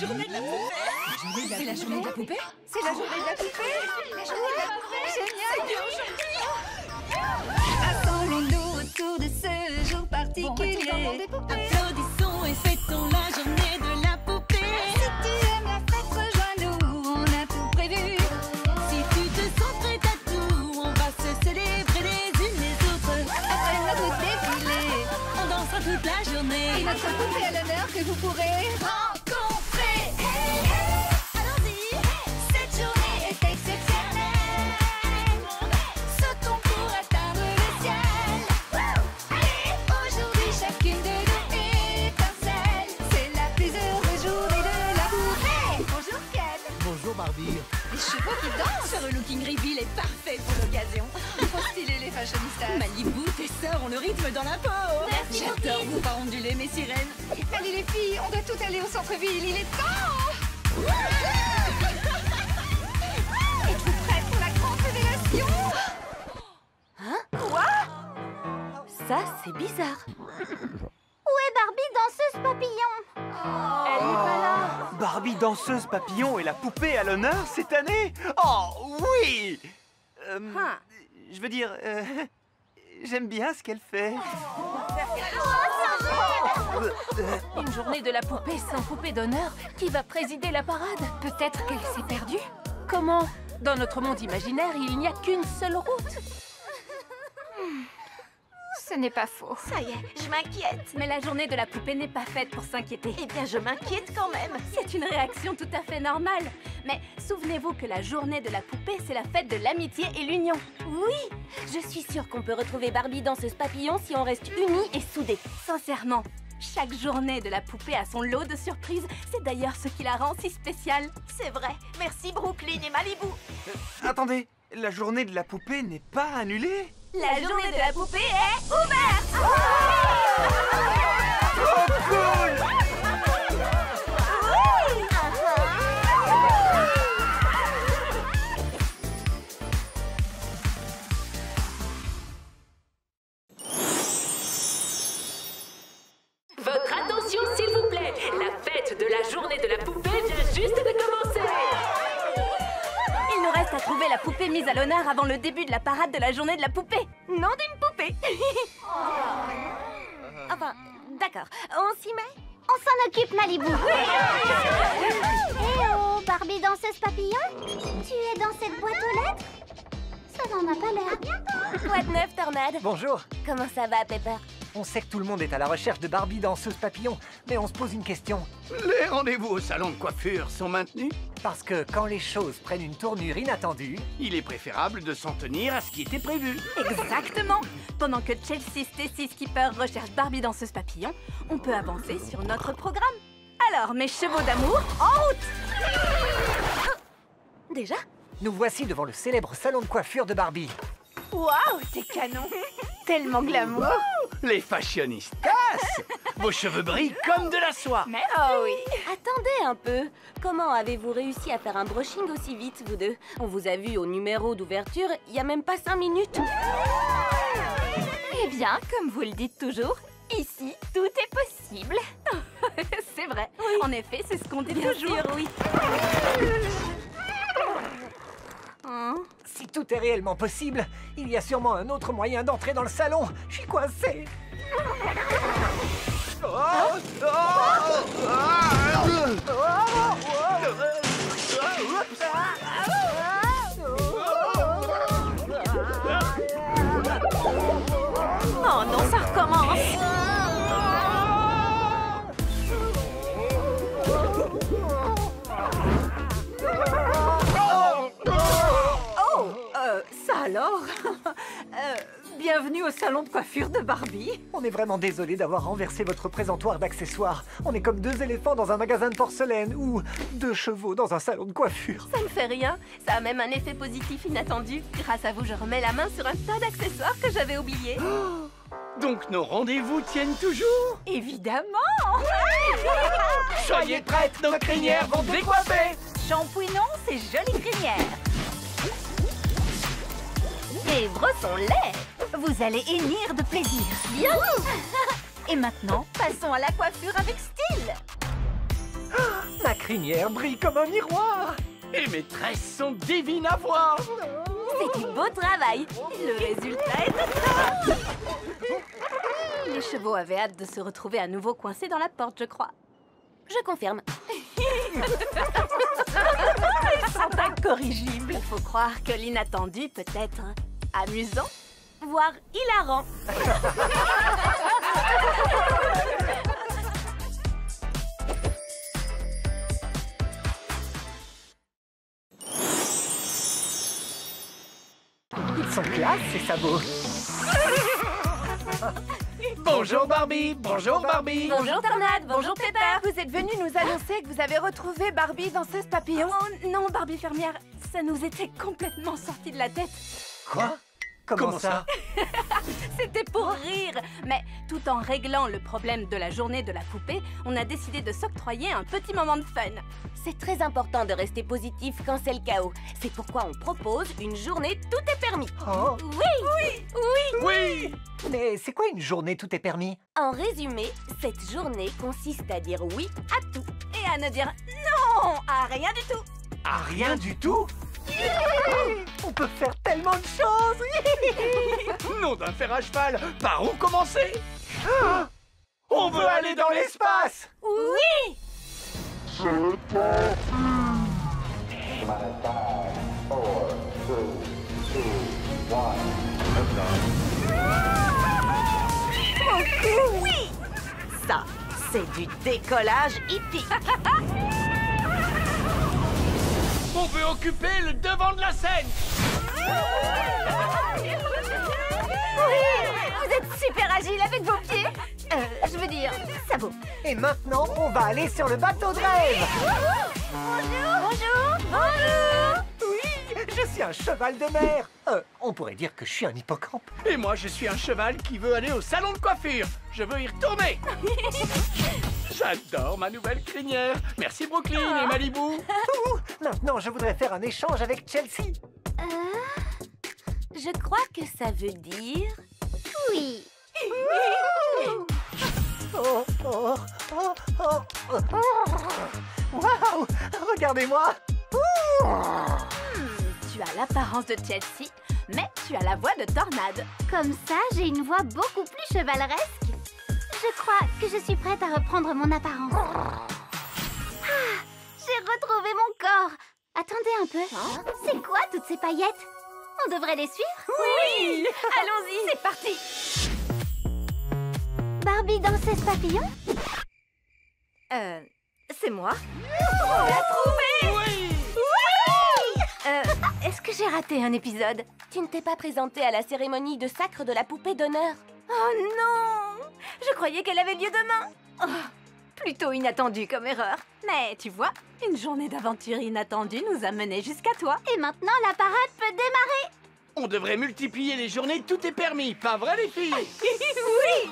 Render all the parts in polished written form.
journée de la poupée. C'est la journée de la poupée? C'est la journée de la poupée. La journée de la poupée. Génial. Assemblons-nous autour de ce jour particulier. Applaudissons et fêtons la journée de la poupée. Si tu aimes la fête, rejoins-nous, on a tout prévu. Si tu te sens prête à tout, on va se célébrer les unes les autres. Après notre défilé, On dansera toute la journée. et notre poupée à l'honneur que vous pourrez rencontrer. Hey, hey, allons-y, cette journée est exceptionnelle. Sautons pour atteindre le ciel. Allez, aujourd'hui chacune de nous étincelle. C'est la plus heureuse journée de la poupée. Bonjour Ken. Bonjour Barbie. Les chevaux qui dansent. Ce looking reveal est parfait pour l'occasion. Trop stylé les fashionistas. Malibu, tes sœurs ont le rythme dans la peau. Merci, J'adore Poupie. vous pas onduler, mes sirènes. Allez les filles, on doit toutes aller au centre-ville, il est temps. Êtes-vous prêtes pour la grande révélation? Ça, c'est bizarre. Où est Barbie danseuse papillon? Elle n'est pas là. Barbie danseuse papillon et la poupée à l'honneur cette année? Oh oui. Je veux dire, j'aime bien ce qu'elle fait. Une journée de la poupée sans poupée d'honneur. Qui va présider la parade? Peut-être qu'elle s'est perdue. Comment? Dans notre monde imaginaire, il n'y a qu'une seule route. Ce n'est pas faux. Ça y est, je m'inquiète. Mais la journée de la poupée n'est pas faite pour s'inquiéter. Eh bien, je m'inquiète quand même. C'est une réaction tout à fait normale. Mais souvenez-vous que la journée de la poupée, c'est la fête de l'amitié et l'union. Oui, je suis sûre qu'on peut retrouver Barbie danseuse papillon si on reste unis et soudés. Sincèrement, chaque journée de la poupée a son lot de surprises. C'est d'ailleurs ce qui la rend si spéciale. C'est vrai. Merci Brooklyn et Malibu. Attendez, la journée de la poupée n'est pas annulée? La journée de la poupée est ouverte. Oh cool! Votre attention, s'il vous plaît. La fête de la journée de la poupée vient juste de commencer. Il nous reste à trouver la poupée mise à l'honneur avant le début de la parade de la journée de la poupée. Non d'une poupée. Enfin, d'accord. On s'y met? On s'en occupe, Malibu. Eh oh, Barbie danseuse papillon? Tu es dans cette boîte aux lettres? Ça n'en a pas l'air. Quoi de neuf, Tornade? Bonjour. Comment ça va, Pepper? On sait que tout le monde est à la recherche de Barbie danseuse papillon, mais on se pose une question. Les rendez-vous au salon de coiffure sont maintenus. Parce que quand les choses prennent une tournure inattendue, Il est préférable de s'en tenir à ce qui était prévu. Exactement. Pendant que Chelsea, Stacy, Skipper recherchent Barbie danseuse papillon, on peut avancer sur notre programme. Alors, mes chevaux d'amour, en route! Déjà? nous voici devant le célèbre salon de coiffure de Barbie. Waouh, c'est canon. Tellement glamour. Les fashionistas. Vos cheveux brillent comme de la soie. Mais oh oui. Attendez un peu. Comment avez-vous réussi à faire un brushing aussi vite, vous deux? On vous a vu au numéro d'ouverture il y a même pas 5 minutes. Eh bien, comme vous le dites toujours, ici, tout est possible. C'est vrai. En effet, c'est ce qu'on dit toujours. oui. Hein? Si tout est réellement possible, il y a sûrement un autre moyen d'entrer dans le salon. Je suis coincé. Oh non, ça recommence. Ça alors. Bienvenue au salon de coiffure de Barbie. On est vraiment désolé d'avoir renversé votre présentoir d'accessoires. On est comme deux éléphants dans un magasin de porcelaine ou deux chevaux dans un salon de coiffure. Ça ne fait rien. Ça a même un effet positif inattendu. Grâce à vous, je remets la main sur un tas d'accessoires que j'avais oubliés. Donc nos rendez-vous tiennent toujours. Évidemment. Soyez prêtes, nos crinières vont décoiffer. Shampouinons ces jolies crinières. Et brossons-les. Vous allez hennir de plaisir. Bien. Et maintenant, passons à la coiffure avec style. Ma crinière brille comme un miroir. Et mes tresses sont divines à voir. C'est du beau travail. Le résultat est au top. Les chevaux avaient hâte de se retrouver à nouveau coincés dans la porte, je crois. Je confirme. Ils sont incorrigibles. Il faut croire que l'inattendu peut être amusant. Voire hilarant. Ils sont classe, ces sabots. Bonjour Barbie, bonjour Barbie. Bonjour Tornade, bonjour Pepper. Vous êtes venu nous annoncer que vous avez retrouvé Barbie dans 16 papillons. Oh non, Barbie fermière, ça nous était complètement sorti de la tête. Quoi? Comment ça? C'était pour rire. Mais tout en réglant le problème de la journée de la poupée, on a décidé de s'octroyer un petit moment de fun. C'est très important de rester positif quand c'est le chaos. C'est pourquoi on propose une journée tout est permis. Oh. Oui. Mais c'est quoi une journée tout est permis? En résumé, cette journée consiste à dire oui à tout. Et à ne dire non à rien du tout. Ah, rien du tout? On peut faire tellement de choses. Nom d'un fer à cheval, par où commencer? On veut aller dans l'espace. Oui. Oui! Ça, c'est du décollage hippique. On veut occuper le devant de la scène. Vous êtes super agile avec vos pieds. Je veux dire, sabot. Et maintenant, on va aller sur le bateau de rêve. Bonjour. Oui, je suis un cheval de mer. On pourrait dire que je suis un hippocampe. Et moi, je suis un cheval qui veut aller au salon de coiffure. Je veux y retourner. J'adore ma nouvelle crinière. Merci Brooklyn et Malibu. Maintenant, je voudrais faire un échange avec Chelsea. Je crois que ça veut dire... Oui. Oh, oh, oh, oh, oh. Waouh, regardez-moi. Tu as l'apparence de Chelsea, mais tu as la voix de Tornade. Comme ça, j'ai une voix beaucoup plus chevaleresque. Je crois que je suis prête à reprendre mon apparence. Ah, j'ai retrouvé mon corps. Attendez un peu. C'est quoi toutes ces paillettes? On devrait les suivre? Oui. Allons-y, c'est parti. Barbie dans 16 papillons? C'est moi. On l'a trouvé. Oui. Est-ce que j'ai raté un épisode? Tu ne t'es pas présenté à la cérémonie de sacre de la poupée d'honneur. Oh non! Je croyais qu'elle avait lieu demain. Oh, plutôt inattendu comme erreur. Mais tu vois, une journée d'aventure inattendue nous a menés jusqu'à toi. Et maintenant, la parade peut démarrer. On devrait multiplier les journées, tout est permis, pas vrai les filles? Oui!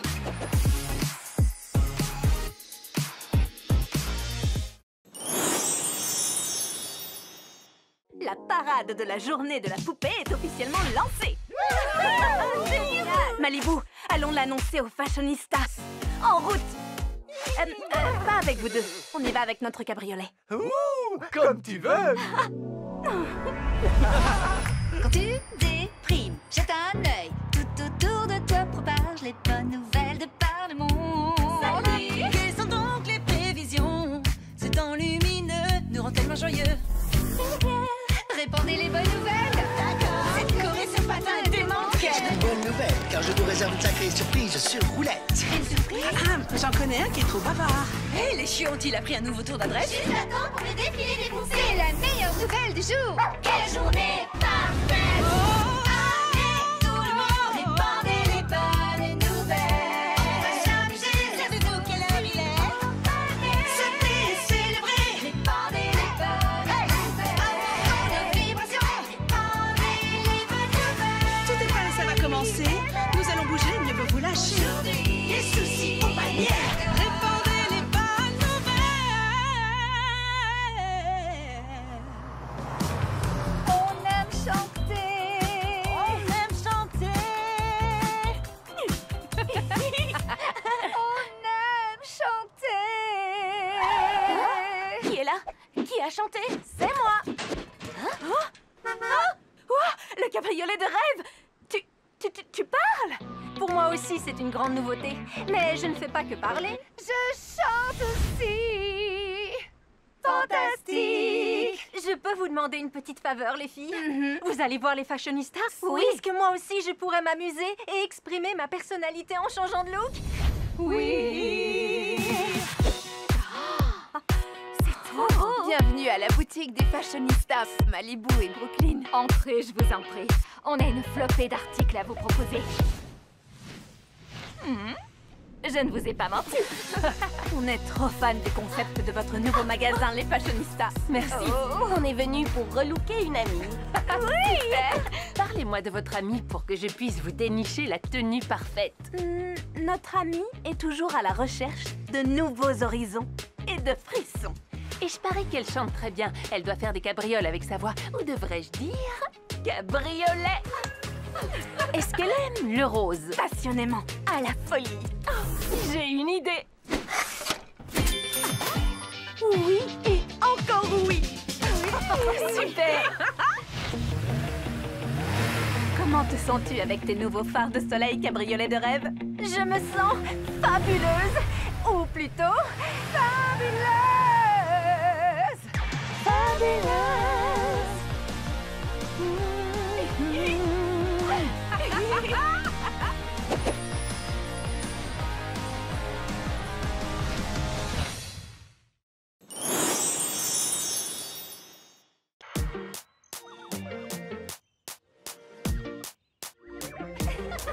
La parade de la journée de la poupée est officiellement lancée. Malibu, allons l'annoncer aux fashionistas. En route. Pas avec vous deux. On y va avec notre cabriolet. Comme tu veux. Quand tu déprimes, jette un œil. Tout autour de toi propage les bonnes nouvelles de par le monde. Salut. Quelles sont donc les prévisions? Ce temps lumineux nous rend tellement joyeux. Répandez les bonnes nouvelles. Cette Corée sur patin est démente. J'ai une bonne nouvelle, car je vous réserve une sacrée surprise sur roulette. Une surprise? J'en connais un qui est trop bavard. Hé, les chiots ont-ils appris un nouveau tour d'adresse? Juste à temps pour le défilé des poussées. C'est la meilleure nouvelle du jour. Quelle journée parfaite! Allez, tout le monde, répandez les bonnes nouvelles. On va s'amuser, savez-vous quelle heure il est? Sautez et célébrer, répandez les bonnes nouvelles. Nos vibrations, répandez les bonnes nouvelles. Tout est prêt, ça va commencer. Nous allons bouger, mieux vaut vous lâcher. Aujourd'hui, les soucis au panier. Répandez les bonnes nouvelles. On aime chanter à chanter. C'est moi. Le cabriolet de rêve. Tu parles? Pour moi aussi, c'est une grande nouveauté. Mais je ne fais pas que parler. Je chante aussi. Fantastique! Je peux vous demander une petite faveur, les filles? Vous allez voir les fashionistas? Oui. Est-ce que moi aussi, je pourrais m'amuser et exprimer ma personnalité en changeant de look? Oui! C'est trop beau. Bienvenue à la boutique des fashionistas, Malibu et Brooklyn. Entrez, je vous en prie. On a une flopée d'articles à vous proposer. Je ne vous ai pas menti. On est trop fans des concepts de votre nouveau magasin, les fashionistas. Merci. On est venu pour relooker une amie. Parlez-moi de votre ami pour que je puisse vous dénicher la tenue parfaite. Notre amie est toujours à la recherche de nouveaux horizons et de frissons. Et je parie qu'elle chante très bien. Elle doit faire des cabrioles avec sa voix. Ou devrais-je dire cabriolet? Est-ce qu'elle aime le rose? Passionnément, à la folie. J'ai une idée. Oui et encore oui. Super. Comment te sens-tu avec tes nouveaux phares de soleil cabriolet de rêve? Je me sens fabuleuse, ou plutôt fabuleuse.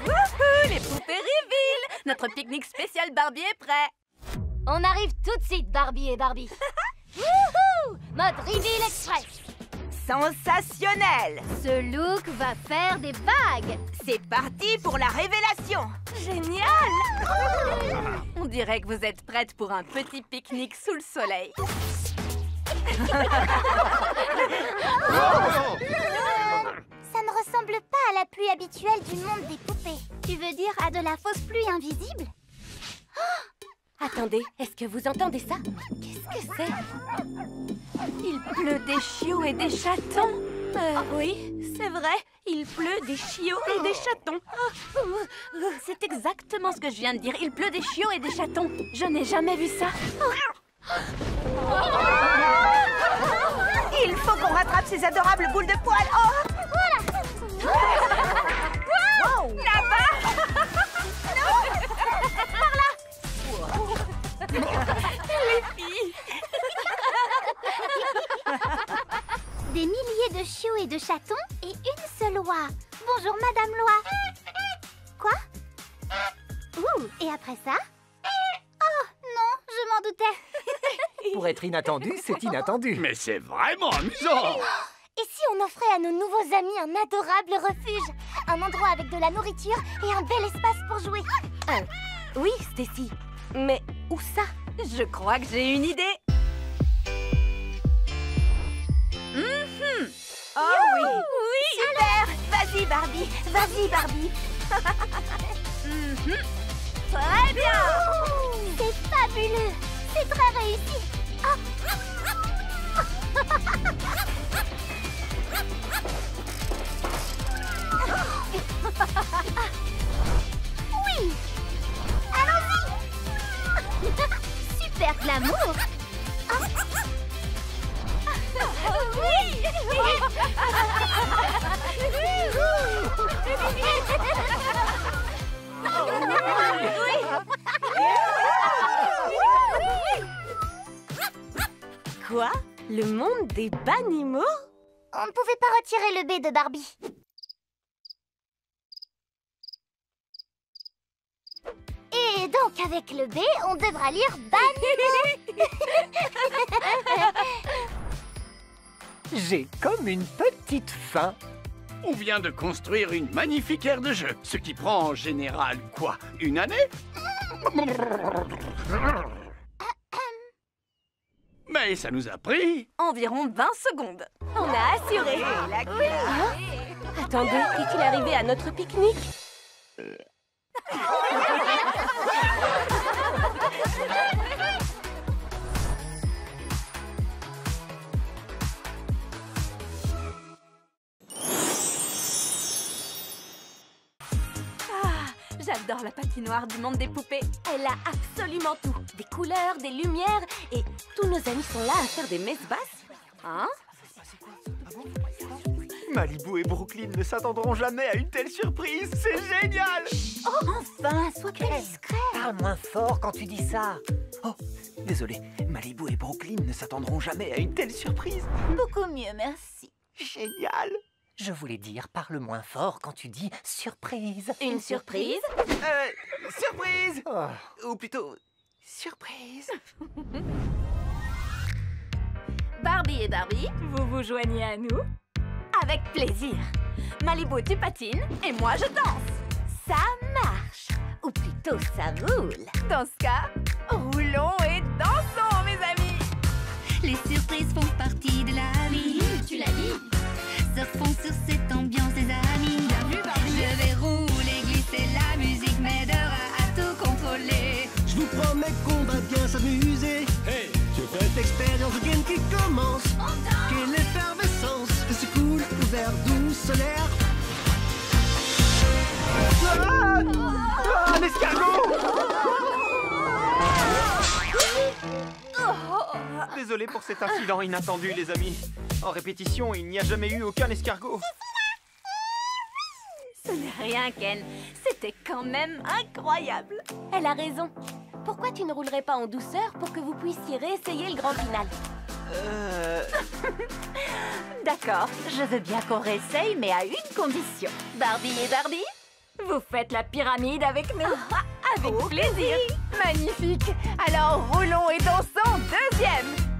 Wouhou, les poupées reveal! Notre pique-nique spécial Barbie est prêt. On arrive tout de suite, Barbie et Barbie. Wouhou! Mode Reveal Express. Sensationnel. Ce look va faire des vagues. C'est parti pour la révélation. Génial! On dirait que vous êtes prête pour un petit pique-nique sous le soleil. Ça ne ressemble pas à la pluie habituelle du monde des poupées. Tu veux dire à de la fausse pluie invisible? Attendez, est-ce que vous entendez ça? Qu'est-ce que c'est? Il pleut des chiots et des chatons. Oui, c'est vrai. Il pleut des chiots et des chatons. C'est exactement ce que je viens de dire. Il pleut des chiots et des chatons. Je n'ai jamais vu ça. Il faut qu'on rattrape ces adorables boules de poils. Oh, Voilà. wow. Là-bas. Des milliers de chiots et de chatons et une seule oie. Bonjour, Madame Loi. Quoi? Ouh, et après ça? Oh, non, je m'en doutais. Pour être inattendu, c'est inattendu. Mais c'est vraiment amusant. Et si on offrait à nos nouveaux amis un adorable refuge? Un endroit avec de la nourriture et un bel espace pour jouer. Oui, Stacy. Mais où ça? Je crois que j'ai une idée. Oh oui. Oui, super. Vas-y, Barbie. Vas-y, Barbie. Très bien. C'est fabuleux. C'est très réussi. Oui. Allons-y. Super glamour. Oui. Quoi? Le monde des banimaux? On ne pouvait pas retirer le B de Barbie. Et donc, avec le B, on devra lire banimaux. J'ai comme une petite faim. On vient de construire une magnifique aire de jeu, ce qui prend en général, quoi, une année? Mais ça nous a pris... Environ 20 secondes. On a assuré. Attendez, qu'est-il arrivé à notre pique-nique? J'adore la patinoire du monde des poupées. Elle a absolument tout. Des couleurs, des lumières, et tous nos amis sont là à faire des messes basses. Hein? Malibu et Brooklyn ne s'attendront jamais à une telle surprise. C'est génial! Enfin, sois plus discret. Parle moins fort quand tu dis ça. Oh, désolé. Malibu et Brooklyn ne s'attendront jamais à une telle surprise. Beaucoup mieux, merci. Génial! Je voulais dire, parle moins fort quand tu dis surprise. Une surprise? Surprise! Oh. Ou plutôt, surprise! Barbie et Barbie, Vous vous joignez à nous? avec plaisir. Malibu, tu patines et moi je danse. Ça marche. Ou plutôt, ça roule. Dans ce cas, roulons et dansons, mes amis. Les surprises font partie de la vie. Tu l'as dit. Surfons sur cette ambiance, les amis. Bien vu, Barbie. Je vais rouler, glisser, la musique m'aidera à tout contrôler. Je vous promets qu'on va bien s'amuser. Hey, cette expérience de game qui commence. Quelle effervescence. C'est cool, ouvert, doux, solaire. Un escargot! Désolé pour cet incident inattendu, les amis. En répétition, il n'y a jamais eu aucun escargot. Ce n'est rien, Ken. C'était quand même incroyable. Elle a raison. Pourquoi tu ne roulerais pas en douceur pour que vous puissiez réessayer le grand final? D'accord, je veux bien qu'on réessaye, mais à une condition. Barbie et Barbie, Vous faites la pyramide avec nous? avec plaisir. Magnifique. Alors roulons et dansons.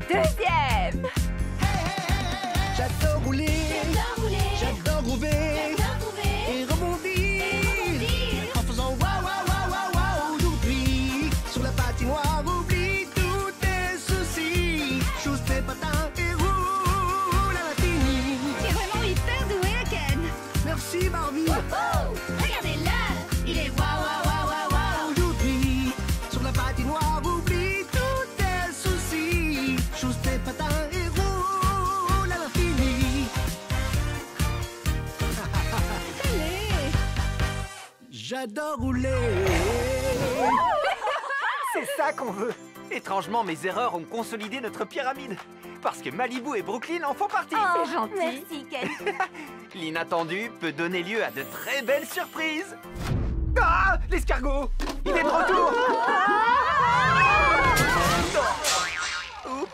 Deuxième. J'adore rouler. J'adore groover. Et rebondir. En faisant waouh, waouh, waouh, waouh, waouh. Aujourd'hui, sur la patinoire, oublie tous tes soucis. Chose tes patins et roule à l'infini. Tu es vraiment hyper doué, Ken. Merci Barbie. Regardez-le, il est waouh, waouh, waouh, waouh, waouh. Aujourd'hui, sur la patinoire, oublie tous tes soucis. Chose tes patins et roule à l'infini. J'adore rouler. C'est ça qu'on veut. Étrangement, mes erreurs ont consolidé notre pyramide. Parce que Malibu et Brooklyn en font partie. C'est gentil. Merci, Ken. L'inattendu peut donner lieu à de très belles surprises. Ah! L'escargot! Il est de retour! Oups!